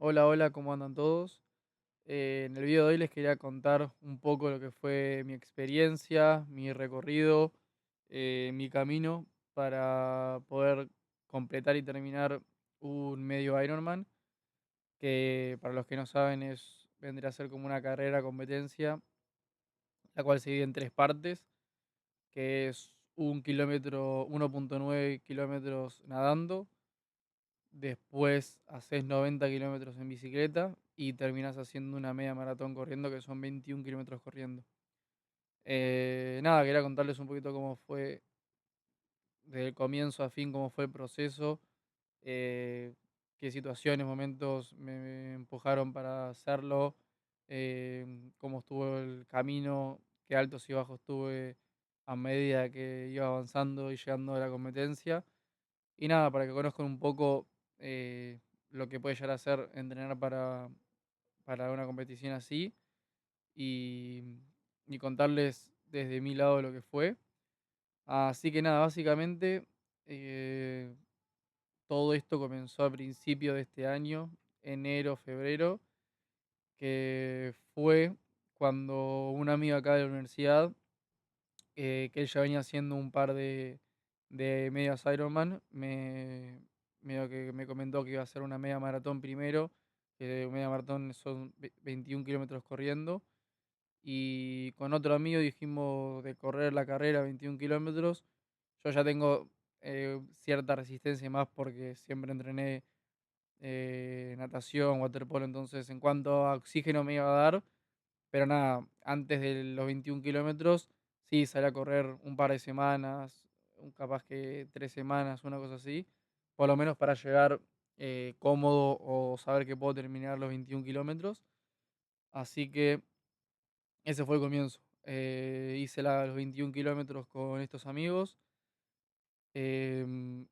Hola, hola, ¿cómo andan todos? En el video de hoy les quería contar un poco lo que fue mi experiencia, mi recorrido, mi camino para poder completar y terminar un medio Ironman, que para los que no saben vendría a ser como una carrera competencia, la cual se divide en tres partes, que es 1 kilómetro, 1,9 kilómetros nadando. Después haces 90 kilómetros en bicicleta y terminas haciendo una media maratón corriendo, que son 21 kilómetros corriendo. Nada, quería contarles un poquito cómo fue, desde el comienzo a fin, cómo fue el proceso, eh, qué situaciones, momentos me empujaron para hacerlo, cómo estuvo el camino, qué altos y bajos tuve a medida que iba avanzando y llegando a la competencia. Y nada, para que conozcan un poco lo que puede llegar a ser entrenar para una competición así y, y contarles desde mi lado lo que fue. Así que nada, básicamente eh, todo esto comenzó a principio de este año, enero, febrero, que fue cuando un amigo acá de la universidad, que él ya venía haciendo un par de medias Ironman, medio que me comentó que iba a hacer una media maratón primero, que media maratón son 21 kilómetros corriendo, y con otro amigo dijimos de correr la carrera 21 kilómetros. Yo ya tengo cierta resistencia más porque siempre entrené natación, waterpolo, entonces en cuanto a oxígeno me iba a dar, pero nada, antes de los 21 kilómetros, sí, salí a correr un par de semanas, capaz que 3 semanas, una cosa así, por lo menos para llegar cómodo o saber que puedo terminar los 21 kilómetros. Así que ese fue el comienzo. Hice los 21 kilómetros con estos amigos, em,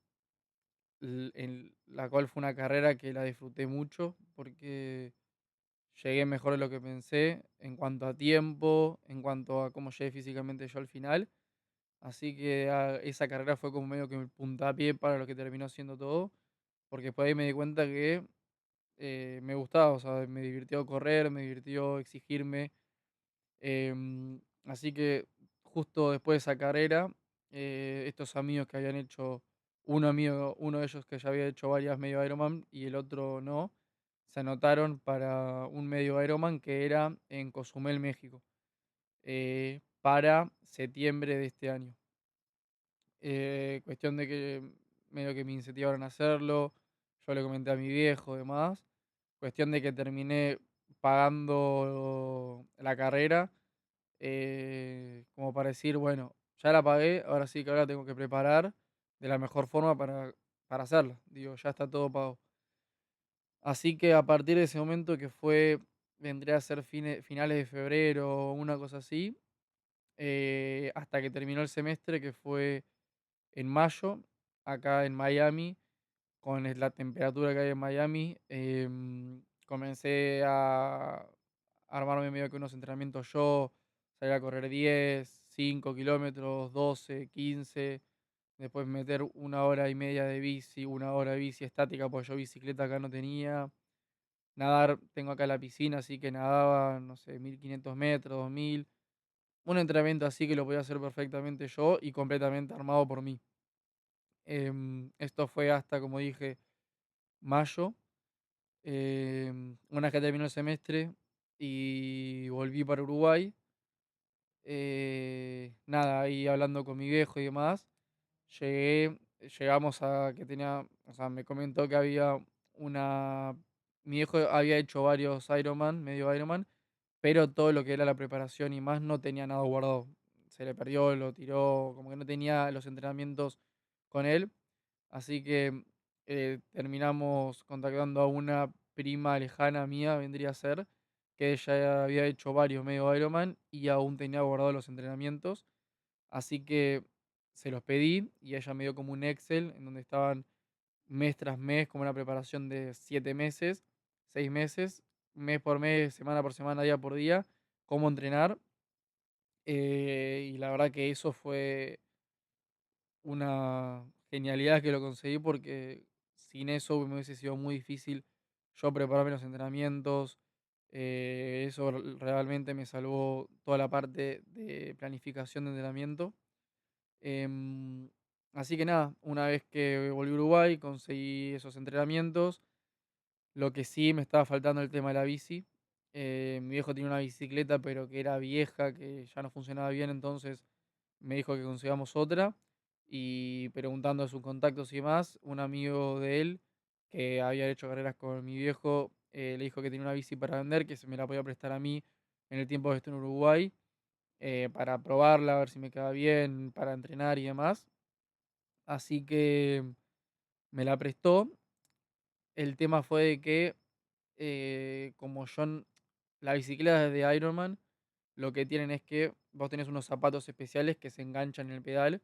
en la cual fue una carrera que la disfruté mucho porque llegué mejor de lo que pensé en cuanto a tiempo, en cuanto a cómo llegué físicamente yo al final. Así que esa carrera fue como medio que el puntapié para lo que terminó siendo todo, porque por ahí me di cuenta que me gustaba, o sea, me divirtió correr, me divirtió exigirme. Así que justo después de esa carrera, estos amigos que habían hecho, uno de ellos que ya había hecho varias medio Ironman y el otro no, se anotaron para un medio Ironman que era en Cozumel, México, para septiembre de este año. Cuestión de que medio que me incentivaron a hacerlo, yo le comenté a mi viejo, demás. Cuestión de que terminé pagando la carrera, como para decir, bueno, ya la pagué, ahora sí que ahora tengo que preparar de la mejor forma para hacerla. Digo, ya está todo pago. Así que a partir de ese momento que fue, vendría a ser finales de febrero, una cosa así, hasta que terminó el semestre, que fue en mayo, acá en Miami, con la temperatura que hay en Miami, comencé a armarme medio que unos entrenamientos yo, salir a correr 10 5 kilómetros, 12 15, después meter 1 hora y media de bici, 1 hora de bici estática, porque yo bicicleta acá no tenía. Nadar, tengo acá la piscina, así que nadaba, no sé, 1500 metros, 2000. Un entrenamiento así que lo podía hacer perfectamente yo y completamente armado por mí. Esto fue hasta, como dije, mayo. Una vez que terminó el semestre y volví para Uruguay, nada, ahí hablando con mi viejo y demás, llegamos a que tenía, o sea, me comentó que había una, mi viejo había hecho varios Ironman, medio Ironman, pero todo lo que era la preparación y más no tenía nada guardado. Se le perdió, lo tiró, como que no tenía los entrenamientos con él. Así que terminamos contactando a una prima lejana mía, vendría a ser, que ella había hecho varios medio Ironman y aún tenía guardados los entrenamientos. Así que se los pedí y ella me dio como un Excel en donde estaban mes tras mes, como una preparación de 7 meses, 6 meses, mes por mes, semana por semana, día por día, cómo entrenar. Y la verdad que eso fue una genialidad que lo conseguí porque sin eso me hubiese sido muy difícil yo prepararme los entrenamientos. Eso realmente me salvó toda la parte de planificación de entrenamiento. Em, Así que nada, una vez que volví a Uruguay, conseguí esos entrenamientos. Lo que sí me estaba faltando el tema de la bici. Mi viejo tenía una bicicleta, pero que era vieja, que ya no funcionaba bien, entonces me dijo que consigamos otra. Y preguntando a sus contactos y demás, un amigo de él que había hecho carreras con mi viejo, le dijo que tenía una bici para vender, que se me la podía prestar a mí en el tiempo que esté en Uruguay, para probarla, a ver si me quedaba bien, para entrenar y demás. Así que me la prestó. El tema fue de que, como yo, la bicicleta de Ironman, lo que tienen es que vos tenés unos zapatos especiales que se enganchan en el pedal.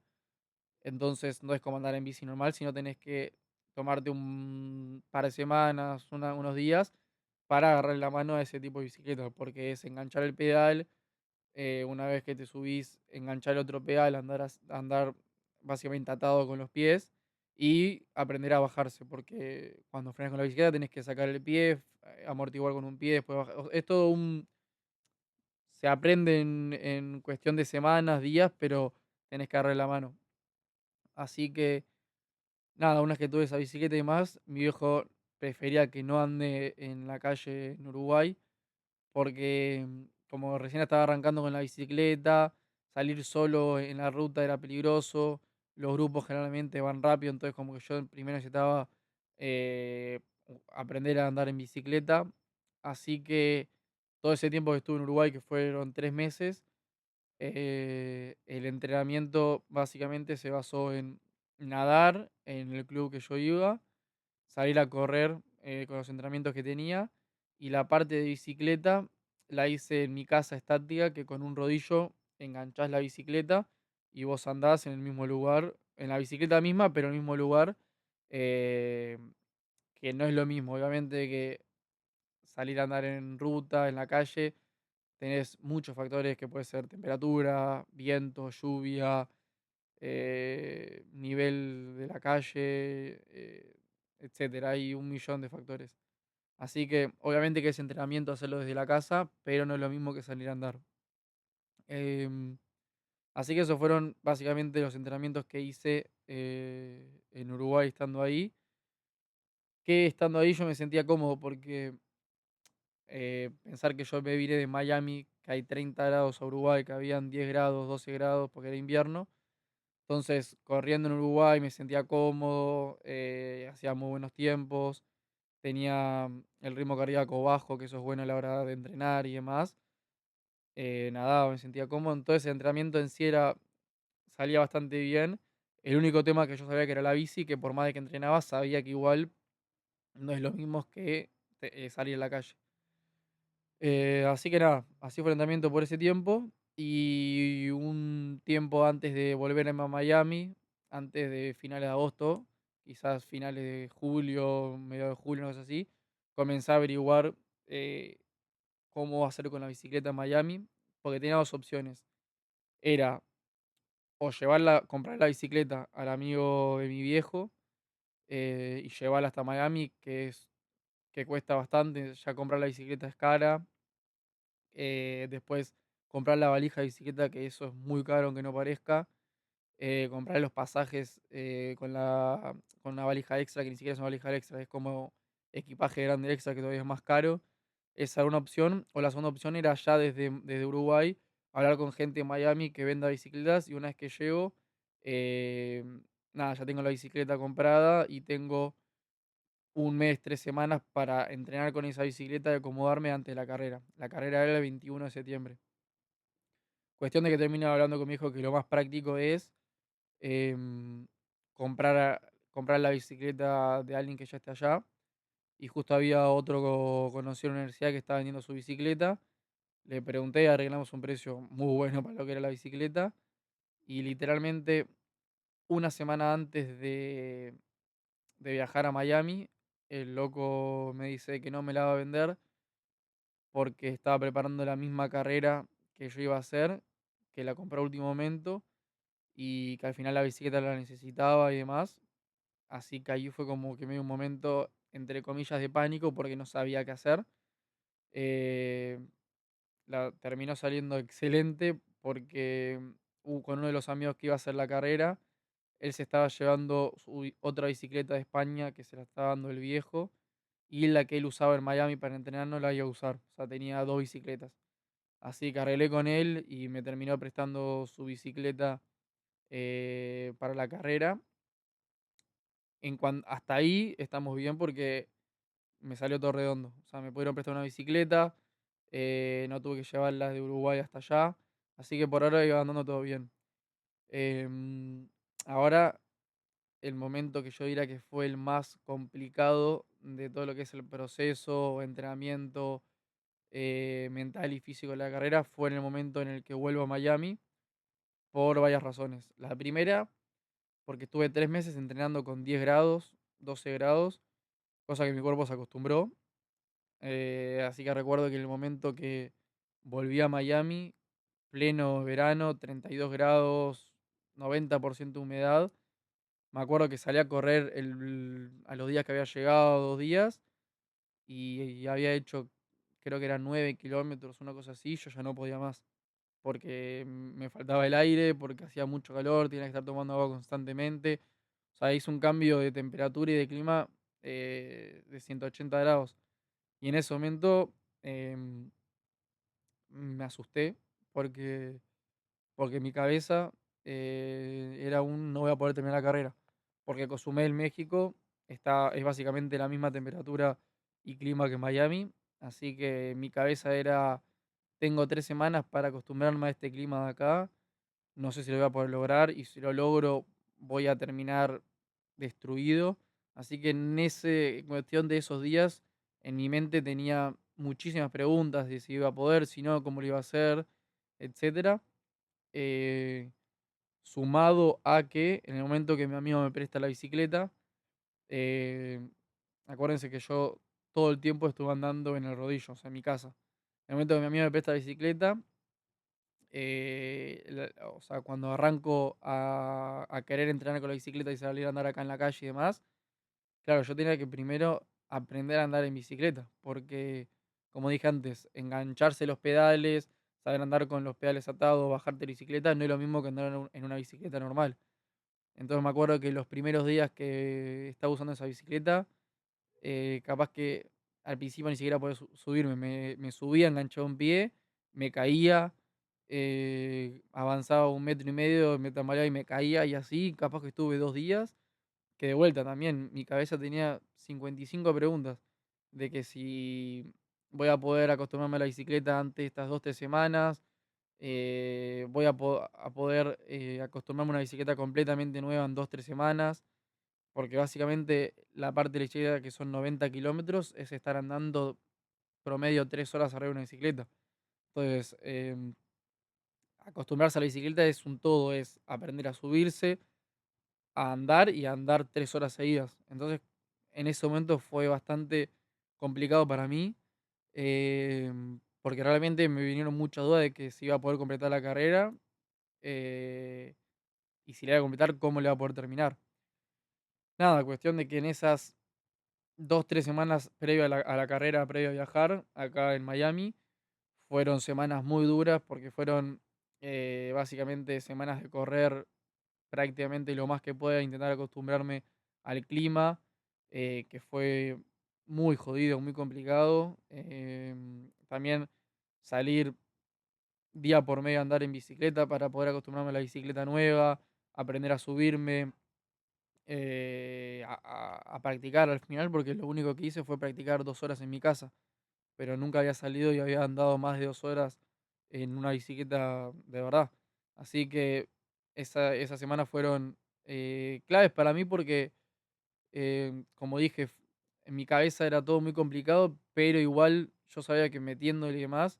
Entonces no es como andar en bici normal, sino tenés que tomarte un par de semanas, unos días, para agarrar la mano a ese tipo de bicicleta, porque es enganchar el pedal, una vez que te subís, enganchar el otro pedal, andar básicamente atado con los pies y aprender a bajarse, porque cuando frenas con la bicicleta tenés que sacar el pie, amortiguar con un pie, después bajar. Es todo un... Se aprende en cuestión de semanas, días, pero tenés que agarrar la mano. Así que nada, una vez que tuve esa bicicleta y demás, mi viejo prefería que no ande en la calle en Uruguay, porque como recién estaba arrancando con la bicicleta, salir solo en la ruta era peligroso, los grupos generalmente van rápido, entonces como que yo primero necesitaba aprender a andar en bicicleta, así que todo ese tiempo que estuve en Uruguay, que fueron 3 meses, el entrenamiento básicamente se basó en nadar en el club que yo iba, salir a correr con los entrenamientos que tenía, y la parte de bicicleta la hice en mi casa estática, que con un rodillo enganchás la bicicleta y vos andás en el mismo lugar, en la bicicleta misma, pero en el mismo lugar, eh, que no es lo mismo, obviamente, que salir a andar en ruta, en la calle. Tenés muchos factores que puede ser temperatura, viento, lluvia, nivel de la calle, etcétera. Hay un millón de factores. Así que obviamente que es entrenamiento hacerlo desde la casa, pero no es lo mismo que salir a andar. Em, Así que esos fueron básicamente los entrenamientos que hice en Uruguay estando ahí. Que estando ahí yo me sentía cómodo porque pensar que yo me vine de Miami, que hay 30 grados a Uruguay, que habían 10 grados, 12 grados porque era invierno. Entonces, corriendo en Uruguay me sentía cómodo, hacía muy buenos tiempos, tenía el ritmo cardíaco bajo, que eso es bueno a la hora de entrenar y demás. Nadaba, me sentía cómodo. Entonces, el entrenamiento en sí salía bastante bien. El único tema que yo sabía que era la bici, que por más de que entrenaba, sabía que igual no es lo mismo que salir a la calle. Así que nada, así fue el entrenamiento por ese tiempo. Y un tiempo antes de volver a Miami, antes de finales de agosto, quizás finales de julio, medio de julio, no sé así, comencé a averiguar eh, cómo hacer con la bicicleta en Miami, porque tenía dos opciones. Era o comprar la bicicleta al amigo de mi viejo, y llevarla hasta Miami, que cuesta bastante, ya comprar la bicicleta es cara. Después comprar la valija de bicicleta, que eso es muy caro aunque no parezca. Comprar los pasajes con una valija extra, que ni siquiera es una valija extra, es como equipaje grande extra, que todavía es más caro. Esa era una opción. O la segunda opción era ya desde Uruguay, hablar con gente en Miami que venda bicicletas, y una vez que llego, eh, nada, ya tengo la bicicleta comprada y tengo un mes, 3 semanas para entrenar con esa bicicleta y acomodarme antes de la carrera. La carrera era el 21 de septiembre. Cuestión de que termine hablando con mi hijo que lo más práctico es em, comprar la bicicleta de alguien que ya esté allá. Y justo había otro conocido en la universidad que estaba vendiendo su bicicleta. Le pregunté, arreglamos un precio muy bueno para lo que era la bicicleta. Y literalmente una semana antes de viajar a Miami, el loco me dice que no me la va a vender porque estaba preparando la misma carrera que yo iba a hacer, que la compré a último momento y que al final la bicicleta la necesitaba y demás. Así que ahí fue como que me dio un momento. entre comillas, de pánico porque no sabía qué hacer. Eh, Terminó saliendo excelente porque con uno de los amigos que iba a hacer la carrera, él se estaba llevando otra bicicleta de España que se la estaba dando el viejo y la que él usaba en Miami para entrenar no la iba a usar. O sea, tenía dos bicicletas. Así que arreglé con él y me terminó prestando su bicicleta para la carrera. Hasta ahí estamos bien porque me salió todo redondo. O sea, me pudieron prestar una bicicleta, no tuve que llevarla de Uruguay hasta allá. Así que por ahora iba andando todo bien. Em, Ahora, el momento que yo diría que fue el más complicado de todo lo que es el proceso, entrenamiento mental y físico de la carrera fue en el momento en el que vuelvo a Miami por varias razones. La primera, porque estuve 3 meses entrenando con 10 grados, 12 grados, cosa que mi cuerpo se acostumbró. Así que recuerdo que en el momento que volví a Miami, pleno verano, 32 grados, 90% humedad, me acuerdo que salí a correr a los días que había llegado, 2 días, y había hecho, creo que eran 9 kilómetros, una cosa así, yo ya no podía más, porque me faltaba el aire, porque hacía mucho calor, tenía que estar tomando agua constantemente. O sea, hice un cambio de temperatura y de clima de 180 grados. Y en ese momento em, me asusté porque, porque mi cabeza era un no voy a poder terminar la carrera. Porque Cozumel, México, es básicamente la misma temperatura y clima que Miami. Así que mi cabeza era, tengo 3 semanas para acostumbrarme a este clima de acá. No sé si lo voy a poder lograr y si lo logro voy a terminar destruido. Así que en cuestión de esos días, en mi mente tenía muchísimas preguntas de si iba a poder, si no, cómo lo iba a hacer, etcétera. Eh, Sumado a que en el momento que mi amigo me presta la bicicleta, eh, acuérdense que yo todo el tiempo estuve andando en el rodillo, o sea, en mi casa. En el momento que mi amigo me presta la bicicleta, o sea, cuando arranco a querer entrenar con la bicicleta y salir a andar acá en la calle y demás, claro, yo tenía que primero aprender a andar en bicicleta, porque, como dije antes, engancharse los pedales, saber andar con los pedales atados, bajarte la bicicleta, no es lo mismo que andar en una bicicleta normal. Entonces me acuerdo que los primeros días que estaba usando esa bicicleta, capaz que al principio ni siquiera podía subirme, me subía, enganchaba un pie, me caía, avanzaba 1,5 metros, me tambaleaba y me caía, y así, capaz que estuve 2 días, que de vuelta también mi cabeza tenía 55 preguntas, de que si voy a poder acostumbrarme a la bicicleta antes de estas 2, 3 semanas, voy a poder acostumbrarme a una bicicleta completamente nueva en 2, 3 semanas, porque básicamente la parte de la bicicleta, que son 90 kilómetros, es estar andando promedio 3 horas arriba de una bicicleta. Entonces, acostumbrarse a la bicicleta es un todo, es aprender a subirse, a andar y a andar 3 horas seguidas. Entonces, en ese momento fue bastante complicado para mí, porque realmente me vinieron muchas dudas de que si iba a poder completar la carrera, eh, y si la iba a completar, cómo le iba a poder terminar. Nada, cuestión de que en esas 2, 3 semanas previo a la carrera, previo a viajar, acá en Miami, fueron semanas muy duras porque fueron básicamente semanas de correr prácticamente lo más que pueda, intentar acostumbrarme al clima, que fue muy jodido, muy complicado. También salir día por medio a andar en bicicleta para poder acostumbrarme a la bicicleta nueva, aprender a subirme, a practicar al final, porque lo único que hice fue practicar 2 horas en mi casa, pero nunca había salido y había andado más de 2 horas en una bicicleta de verdad. Así que esas semanas fueron claves para mí porque, como dije, en mi cabeza era todo muy complicado, pero igual yo sabía que metiéndole y demás,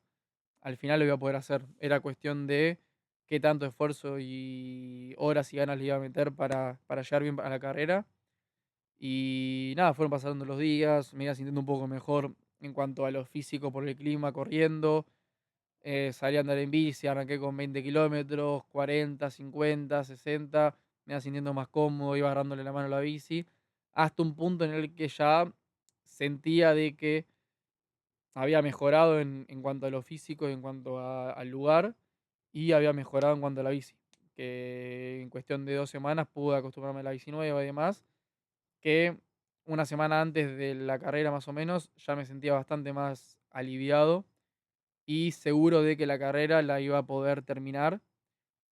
al final lo iba a poder hacer. Era cuestión de qué tanto esfuerzo y horas y ganas le iba a meter para llegar bien a la carrera. Y nada, fueron pasando los días, me iba sintiendo un poco mejor en cuanto a lo físico por el clima, corriendo. Salí a andar en bici, arranqué con 20 kilómetros, 40, 50, 60. Me iba sintiendo más cómodo, iba agarrándole la mano a la bici. Hasta un punto en el que ya sentía de que había mejorado en cuanto a lo físico, en cuanto al lugar, y había mejorado en cuanto a la bici. Que en cuestión de 2 semanas pude acostumbrarme a la bici nueva y demás, que una semana antes de la carrera más o menos ya me sentía bastante más aliviado y seguro de que la carrera la iba a poder terminar,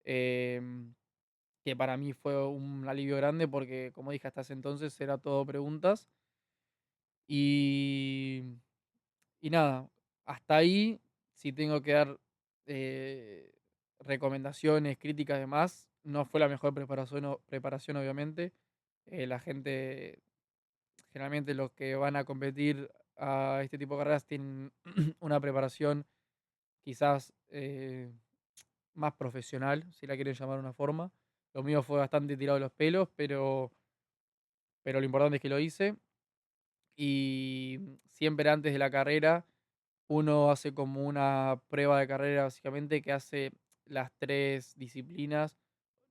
em, que para mí fue un alivio grande porque, como dije, hasta ese entonces era todo preguntas. Y, y nada, hasta ahí, si tengo que dar eh, recomendaciones, críticas, demás, no fue la mejor preparación, preparación obviamente. La gente, generalmente los que van a competir a este tipo de carreras tienen una preparación quizás más profesional, si la quieren llamar de una forma. Lo mío fue bastante tirado de los pelos, pero lo importante es que lo hice. Y siempre antes de la carrera, uno hace como una prueba de carrera, básicamente, que hace las tres disciplinas,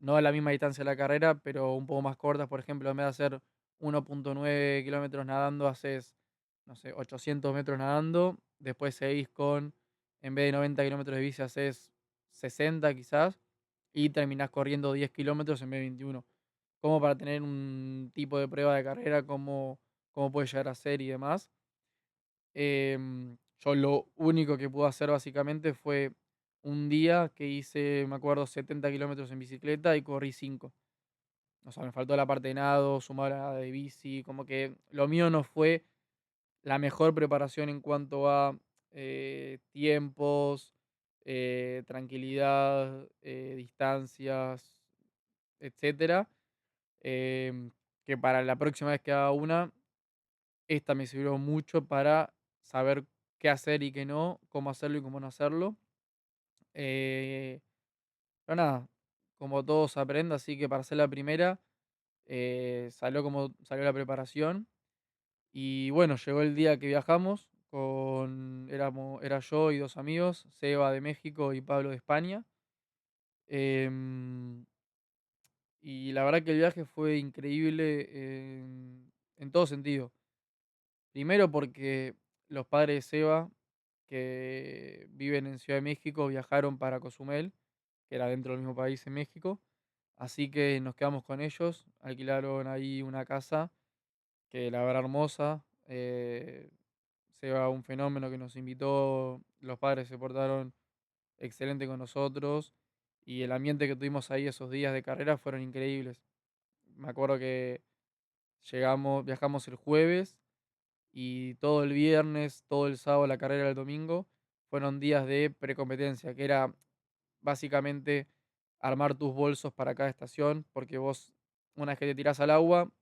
no a la misma distancia de la carrera, pero un poco más cortas. Por ejemplo, en vez de hacer 1,9 kilómetros nadando, haces, no sé, 800 metros nadando. Después seguís con, en vez de 90 kilómetros de bici, haces 60 quizás. Y terminás corriendo 10 kilómetros en vez de 21. Como para tener un tipo de prueba de carrera, cómo puede llegar a ser y demás. Yo lo único que pude hacer básicamente fue un día que hice, me acuerdo, 70 kilómetros en bicicleta y corrí 5. O sea, me faltó la parte de nado, sumar a la de bici, como que lo mío no fue la mejor preparación en cuanto a tiempos, tranquilidad, distancias, etcétera. em, que para la próxima vez que haga una, esta me sirvió mucho para saber qué hacer y qué no, cómo hacerlo y cómo no hacerlo. Eh, pero nada, como todo se aprende, así que para hacer la primera, salió como salió la preparación. Y bueno, llegó el día que viajamos, era yo y dos amigos, Seba de México y Pablo de España. Em, y la verdad que el viaje fue increíble en todo sentido. Primero porque los padres de Seba, que viven en Ciudad de México, viajaron para Cozumel, que era dentro del mismo país en México. Así que nos quedamos con ellos, alquilaron ahí una casa, que la verdad hermosa. Seba, un fenómeno que nos invitó, los padres se portaron excelente con nosotros y el ambiente que tuvimos ahí esos días de carrera fueron increíbles. Me acuerdo que viajamos el jueves y todo el viernes, todo el sábado, la carrera del domingo, fueron días de precompetencia, que era básicamente armar tus bolsos para cada estación, porque vos, una vez que te tirás al agua,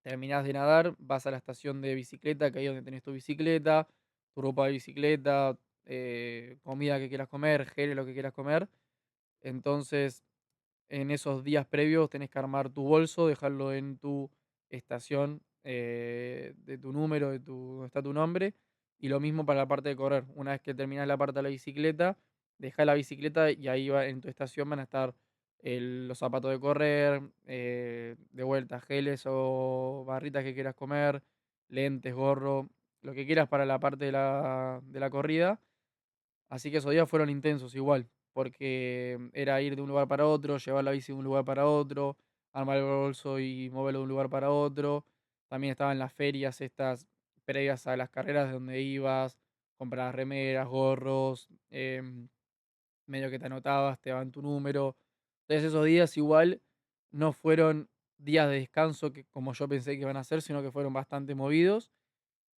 terminás de nadar, vas a la estación de bicicleta, que ahí es donde tenés tu bicicleta, tu ropa de bicicleta, comida que quieras comer, geles, lo que quieras comer. Entonces, en esos días previos tenés que armar tu bolso, dejarlo en tu estación de tu número, donde está tu nombre. Y lo mismo para la parte de correr. Una vez que terminás la parte de la bicicleta, dejás la bicicleta y ahí en tu estación van a estar los zapatos de correr, de vuelta, geles o barritas que quieras comer, lentes, gorro, lo que quieras para la parte de la corrida. Así que esos días fueron intensos igual, porque era ir de un lugar para otro, llevar la bici de un lugar para otro, armar el bolso y moverlo de un lugar para otro. También estaban las ferias estas previas a las carreras de donde ibas, comprabas remeras, gorros, medio que te anotabas, te daban tu número. Entonces esos días igual no fueron días de descanso que como yo pensé que iban a ser, sino que fueron bastante movidos,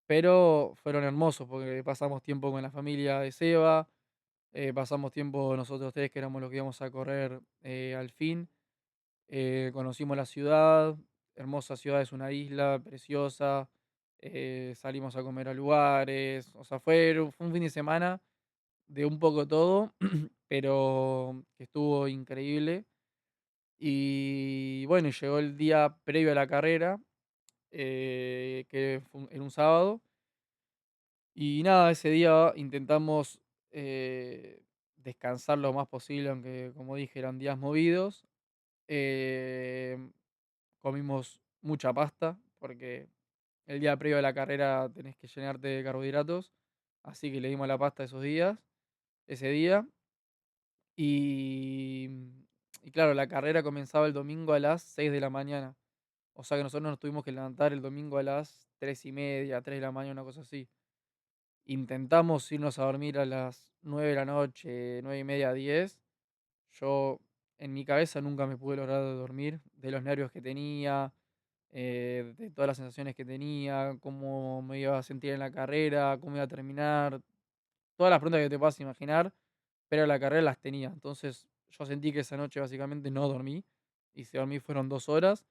pero fueron hermosos porque pasamos tiempo con la familia de Seba. Pasamos tiempo nosotros tres, que éramos los que íbamos a correr al fin. Conocimos la ciudad, hermosa ciudad, es una isla preciosa. Salimos a comer a lugares. O sea, fue un fin de semana de un poco todo, pero que estuvo increíble. Y bueno, llegó el día previo a la carrera, que fue en un sábado. Y nada, ese día intentamos descansar lo más posible, aunque como dije eran días movidos. Em, Comimos mucha pasta, porque el día previo a la carrera tenés que llenarte de carbohidratos, así que le dimos la pasta esos días, ese día. Y, y claro, la carrera comenzaba el domingo a las 6 de la mañana. O sea que nosotros nos tuvimos que levantar el domingo a las 3:30, 3 de la mañana, una cosa así. Intentamos irnos a dormir a las 9 de la noche, 9:30, 10. Yo en mi cabeza nunca me pude lograr dormir de los nervios que tenía, de todas las sensaciones que tenía, cómo me iba a sentir en la carrera, cómo iba a terminar, todas las preguntas que te puedas imaginar, pero la carrera las tenía. Entonces yo sentí que esa noche básicamente no dormí, y si dormí fueron 2 horas,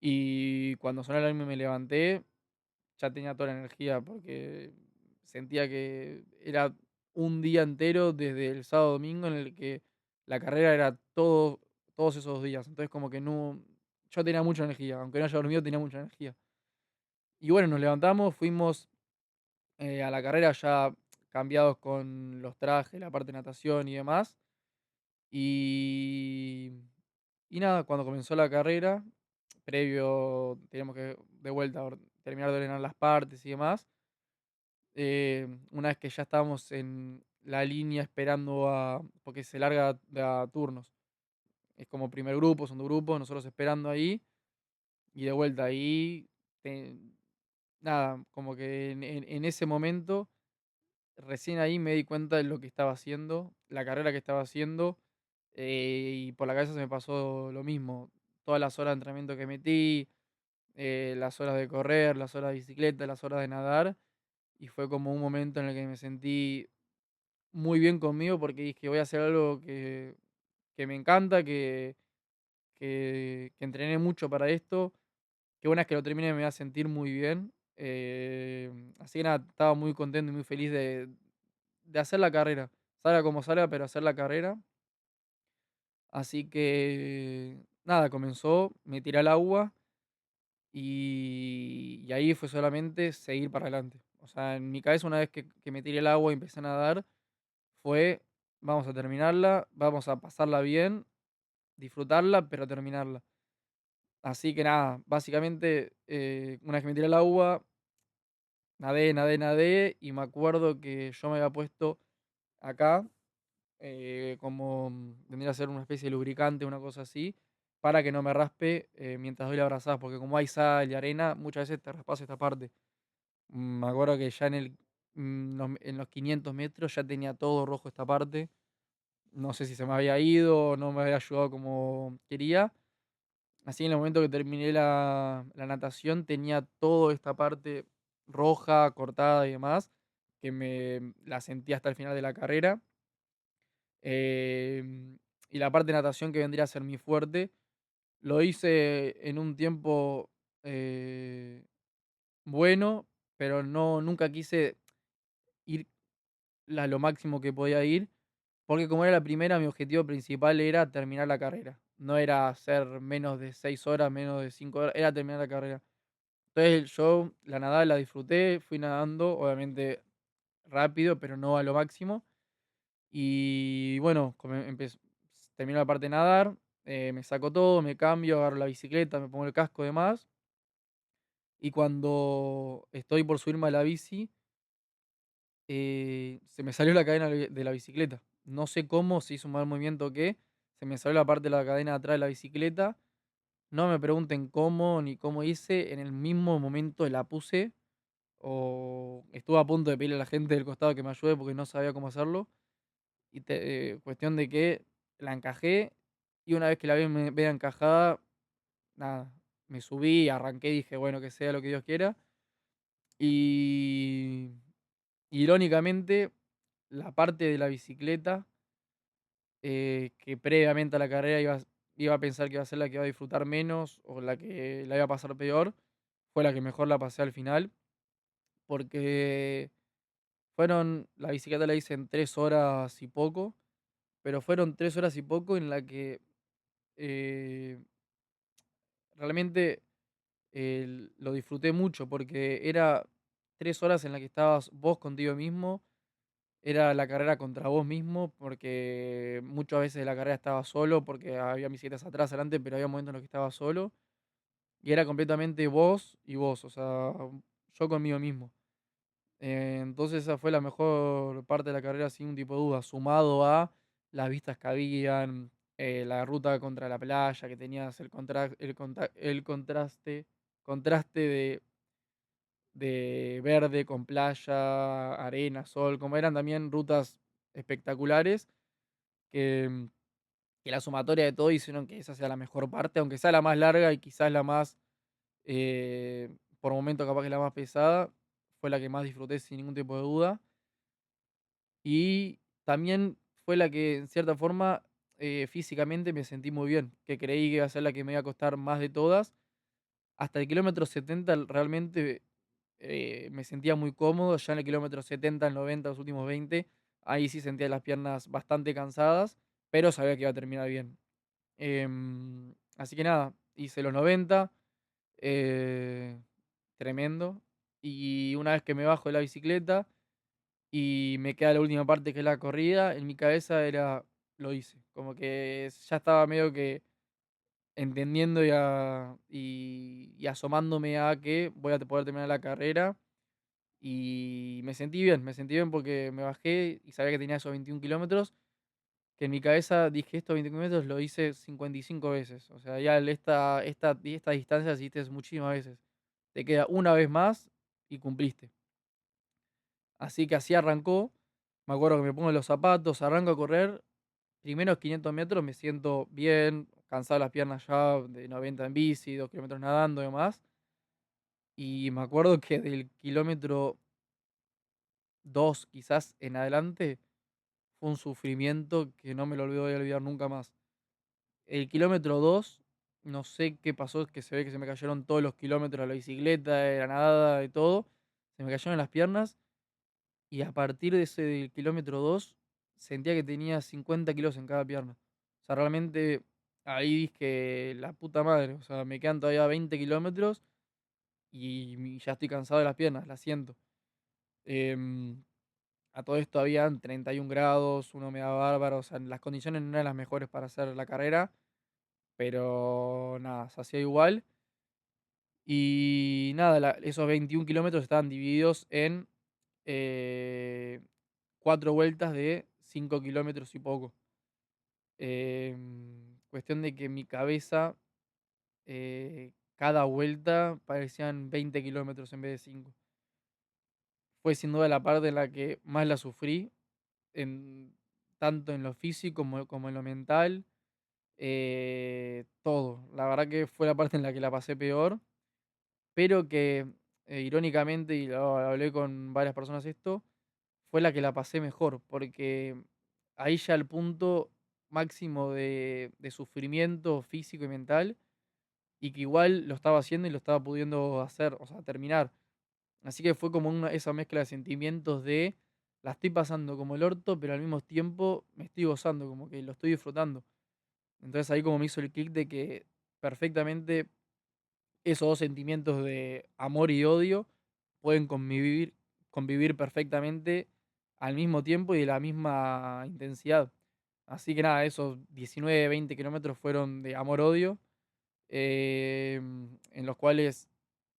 y cuando sonó el alarma y me levanté, ya tenía toda la energía porque sentía que era un día entero desde el sábado a domingo en el que la carrera era todos esos días. Entonces como que no, yo tenía mucha energía, aunque no haya dormido tenía mucha energía. Y bueno, nos levantamos, fuimos a la carrera ya cambiados con los trajes, la parte de natación y demás. Y, y nada, cuando comenzó la carrera, previo, teníamos que de vuelta terminar de ordenar las partes y demás. Una vez que ya estábamos en la línea esperando porque se larga a turnos. Es como primer grupo, segundo grupo, nosotros esperando ahí y de vuelta ahí. te- Nada, como que en ese momento, recién ahí me di cuenta de lo que estaba haciendo, la carrera que estaba haciendo, y por la cabeza se me pasó lo mismo. Todas las horas de entrenamiento que metí, las horas de correr, las horas de bicicleta, las horas de nadar, y fue como un momento en el que me sentí muy bien conmigo porque dije, voy a hacer algo que me encanta, que entrené mucho para esto, que una vez que lo termine me va a sentir muy bien. Así que nada, estaba muy contento y muy feliz de hacer la carrera. Salga como salga, pero hacer la carrera. Así que nada, comenzó, me tiré al agua y ahí fue solamente seguir para adelante. O sea, en mi cabeza una vez que me tiré al agua y empecé a nadar, fue, vamos a terminarla, vamos a pasarla bien, disfrutarla, pero terminarla. Así que nada, básicamente, una vez que me tiré al agua, nadé, nadé, nadé, y me acuerdo que yo me había puesto acá, como vendría a ser una especie de lubricante, una cosa así, para que no me raspe mientras doy la abrazada, porque como hay sal y arena, muchas veces te raspas esta parte. Me acuerdo que ya en los 500 metros ya tenía todo rojo esta parte. No sé si se me había ido o no me había ayudado como quería. Así en el momento que terminé la natación tenía toda esta parte roja, cortada y demás, que me la sentí hasta el final de la carrera. Y la parte de natación que vendría a ser mi fuerte, lo hice en un tiempo eh, bueno, pero no, nunca quise ir lo máximo que podía ir, porque como era la primera, mi objetivo principal era terminar la carrera. No era hacer menos de 6 horas, menos de 5 horas, era terminar la carrera. Entonces yo la nadada la disfruté, fui nadando, obviamente rápido, pero no a lo máximo. Y bueno, termino la parte de nadar, me saco todo, me cambio, agarro la bicicleta, me pongo el casco y demás. Y cuando estoy por subirme a la bici, se me salió la cadena de la bicicleta. No sé cómo, se hizo un mal movimiento o qué. Se me salió la parte de la cadena de atrás de la bicicleta. No me pregunten cómo ni cómo hice. En el mismo momento la puse. O estuve a punto de pedirle a la gente del costado que me ayude porque no sabía cómo hacerlo. Y cuestión de que la encajé. Y una vez que la vea encajada, nada. Me subí, arranqué y dije, bueno, que sea lo que Dios quiera. Y irónicamente, la parte de la bicicleta, que previamente a la carrera iba a pensar que iba a ser la que iba a disfrutar menos o la que la iba a pasar peor, fue la que mejor la pasé al final, porque la bicicleta la hice en 3 horas y poco, pero fueron 3 horas y poco en la que eh, realmente lo disfruté mucho, porque era 3 horas en las que estabas vos contigo mismo. Era la carrera contra vos mismo, porque muchas veces la carrera estaba solo, porque había bicicletas atrás, adelante, pero había momentos en los que estaba solo. y era completamente vos y vos, o sea, yo conmigo mismo. Entonces esa fue la mejor parte de la carrera sin un tipo de duda, sumado a las vistas que habían, la ruta contra la playa, que tenías el contraste de verde con playa, arena, sol, como eran también rutas espectaculares, que, que la sumatoria de todo hicieron que esa sea la mejor parte, aunque sea la más larga y quizás la más, por momento capaz que la más pesada, fue la que más disfruté sin ningún tipo de duda. Y también fue la que, en cierta forma, físicamente me sentí muy bien, que creí que iba a ser la que me iba a costar más de todas. Hasta el kilómetro 70 realmente me sentía muy cómodo, ya en el kilómetro 70, el 90, los últimos 20, ahí sí sentía las piernas bastante cansadas, pero sabía que iba a terminar bien. Así que nada, hice los 90, eh, tremendo. Y una vez que me bajo de la bicicleta, y me queda la última parte que es la corrida, en mi cabeza era, lo hice, como que ya estaba medio que entendiendo y asomándome a que voy a poder terminar la carrera y me sentí bien porque me bajé y sabía que tenía esos 21 kilómetros, que en mi cabeza dije, estos 21 kilómetros lo hice 55 veces, o sea, ya esta distancia la hiciste muchísimas veces, te queda una vez más y cumpliste. Así que así arrancó. Me acuerdo que me pongo los zapatos, arranco a correr. Primeros 500 metros me siento bien, cansado las piernas ya de 90 en bici, 2 kilómetros nadando y demás. Y me acuerdo que del kilómetro 2 quizás en adelante fue un sufrimiento que no me lo voy a olvidar nunca más. El kilómetro 2 no sé qué pasó, que se ve que se me cayeron todos los kilómetros de la bicicleta, de la nadada, de todo. Se me cayeron las piernas. Y a partir de ese del kilómetro 2 sentía que tenía 50 kilos en cada pierna. O sea, realmente ahí dije, la puta madre. O sea, me quedan todavía 20 kilómetros y ya estoy cansado de las piernas, las siento. Em, a todo esto habían 31 grados, una humedad bárbara. O sea, las condiciones no eran las mejores para hacer la carrera. Pero nada, se hacía igual. Y nada, esos 21 kilómetros estaban divididos en eh, 4 vueltas de 5 kilómetros y poco. Cuestión de que en mi cabeza, cada vuelta parecían 20 kilómetros en vez de 5. Fue sin duda la parte en la que más la sufrí, en, tanto en lo físico como en lo mental. Todo. La verdad que fue la parte en la que la pasé peor, pero que irónicamente, y lo hablé con varias personas esto, fue la que la pasé mejor, porque ahí ya el punto máximo de sufrimiento físico y mental, y que igual lo estaba haciendo y lo estaba pudiendo hacer, o sea, terminar. Así que fue como esa mezcla de sentimientos de la estoy pasando como el orto, pero al mismo tiempo me estoy gozando, como que lo estoy disfrutando. Entonces ahí como me hizo el clic de que perfectamente esos dos sentimientos de amor y odio pueden convivir perfectamente al mismo tiempo y de la misma intensidad. Así que nada, esos 19 20 kilómetros fueron de amor-odio, en los cuales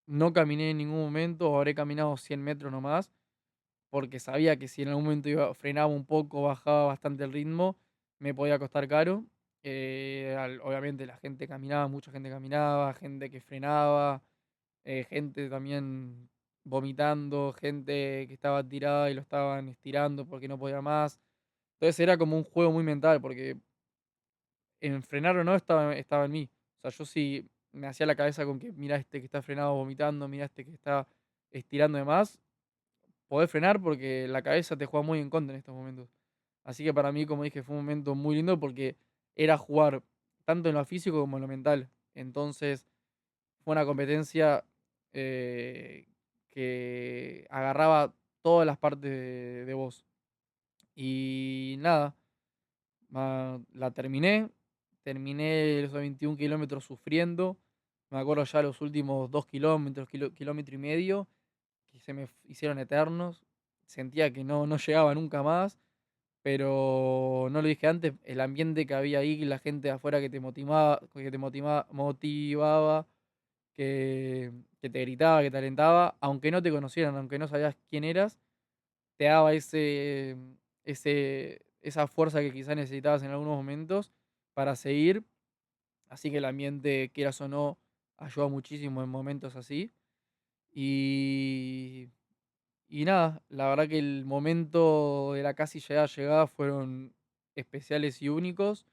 no caminé en ningún momento, o habré caminado 100 metros nomás, porque sabía que si en algún momento frenaba un poco, bajaba bastante el ritmo, me podía costar caro. Obviamente la gente caminaba, mucha gente caminaba, gente que frenaba, gente también vomitando, gente que estaba tirada y lo estaban estirando porque no podía más. Entonces era como un juego muy mental, porque en frenar o no estaba en mí. O sea, yo sí me hacía la cabeza con que mira este que está frenado vomitando, mira este que está estirando de más, podés frenar porque la cabeza te juega muy en contra en estos momentos. Así que para mí, como dije, fue un momento muy lindo porque era jugar tanto en lo físico como en lo mental. Entonces fue una competencia, eh, que agarraba todas las partes de vos. Y nada, la terminé esos 21 kilómetros sufriendo. Me acuerdo ya los últimos 2 kilómetros, kilómetro y medio, que se me hicieron eternos. Sentía que no llegaba nunca más, pero no lo dije antes, el ambiente que había ahí, la gente de afuera que te motivaba, motivaba, que, que te gritaba, que te alentaba, aunque no te conocieran, aunque no sabías quién eras, te daba esa fuerza que quizás necesitabas en algunos momentos para seguir. Así que el ambiente, quieras o no, ayuda muchísimo en momentos así. Y, y nada, la verdad que el momento de la casi llegada fueron especiales y únicos.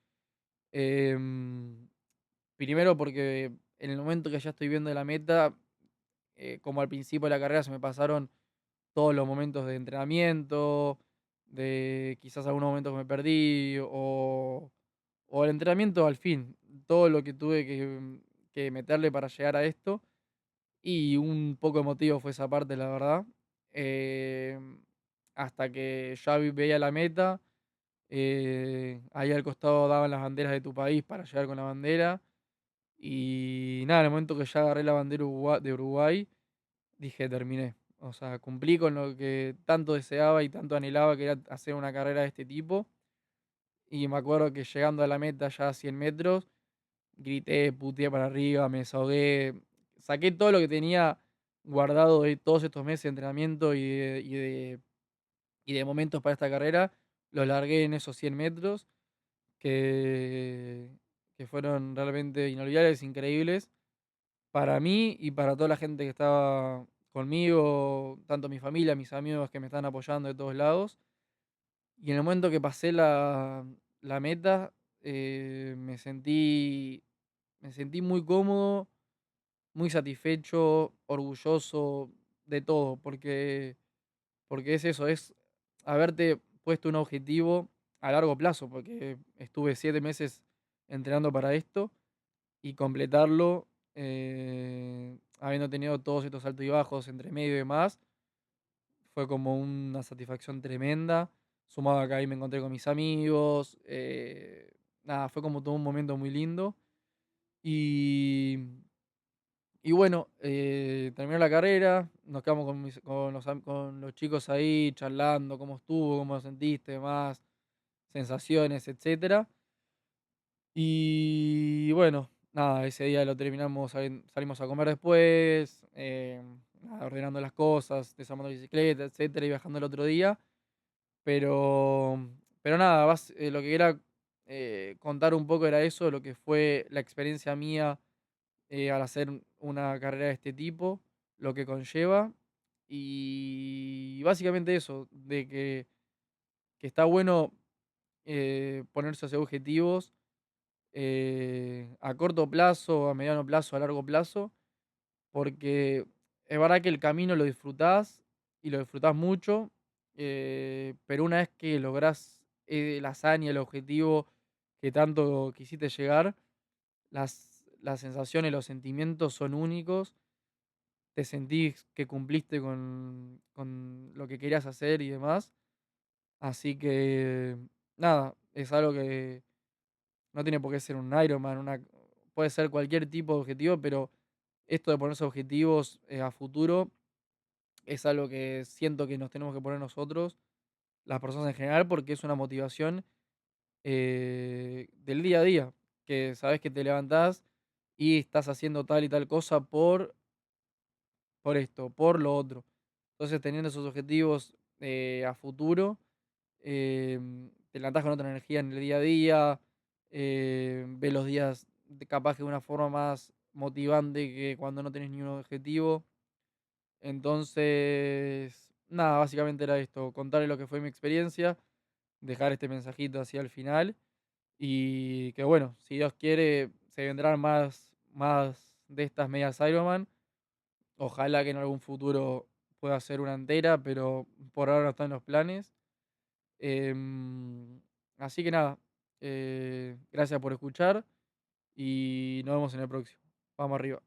Em, Primero porque en el momento que ya estoy viendo la meta, como al principio de la carrera se me pasaron todos los momentos de entrenamiento, de quizás algunos momentos que me perdí, o el entrenamiento al fin, todo lo que tuve que meterle para llegar a esto. Y un poco emotivo fue esa parte, la verdad. Hasta que ya veía la meta, ahí al costado daban las banderas de tu país para llegar con la bandera. Y nada, en el momento que ya agarré la bandera de Uruguay, dije, terminé. O sea, cumplí con lo que tanto deseaba y tanto anhelaba, que era hacer una carrera de este tipo. Y me acuerdo que llegando a la meta ya a 100 metros, grité, puteé para arriba, me desahogué, saqué todo lo que tenía guardado de todos estos meses de entrenamiento y de momentos para esta carrera, lo largué en esos 100 metros que, que fueron realmente inolvidables, increíbles para mí y para toda la gente que estaba conmigo, tanto mi familia, mis amigos que me están apoyando de todos lados. Y en el momento que pasé la meta, me sentí muy cómodo, muy satisfecho, orgulloso de todo, porque es eso, es haberte puesto un objetivo a largo plazo, porque estuve 7 meses entrenando para esto y completarlo, habiendo tenido todos estos altos y bajos entre medio y demás, fue como una satisfacción tremenda. Sumado a que ahí me encontré con mis amigos. Nada, fue como todo un momento muy lindo. Y, y bueno, terminó la carrera. Nos quedamos con los chicos ahí charlando, cómo estuvo, cómo lo sentiste, demás, sensaciones, etcétera. Y bueno, nada, ese día lo terminamos, salimos a comer después, nada, ordenando las cosas, desarmando la bicicleta, etcétera, y viajando el otro día. Pero, pero nada, lo que quería contar un poco era eso, lo que fue la experiencia mía al hacer una carrera de este tipo, lo que conlleva. Y básicamente eso, de que está bueno ponerse esos objetivos a corto plazo, a mediano plazo, a largo plazo, porque es verdad que el camino lo disfrutás y lo disfrutás mucho, pero una vez que lográs la hazaña, el objetivo que tanto quisiste llegar, las sensaciones, los sentimientos son únicos, te sentís que cumpliste con lo que querías hacer y demás, así que nada, es algo que no tiene por qué ser un Ironman, puede ser cualquier tipo de objetivo, pero esto de ponerse objetivos a futuro es algo que siento que nos tenemos que poner nosotros, las personas en general, porque es una motivación del día a día, que sabes que te levantás y estás haciendo tal y tal cosa por esto, por lo otro. Entonces, teniendo esos objetivos a futuro, te levantás con otra energía en el día a día, ves los días capaz que de una forma más motivante que cuando no tenés ningún objetivo. Entonces, nada, básicamente era esto, contarle lo que fue mi experiencia, dejar este mensajito así al final y que bueno, si Dios quiere, se vendrán más de estas medias Ironman. Ojalá que en algún futuro pueda ser una entera, pero por ahora no está en los planes. Em, Así que nada, gracias por escuchar y nos vemos en el próximo. Vamos arriba.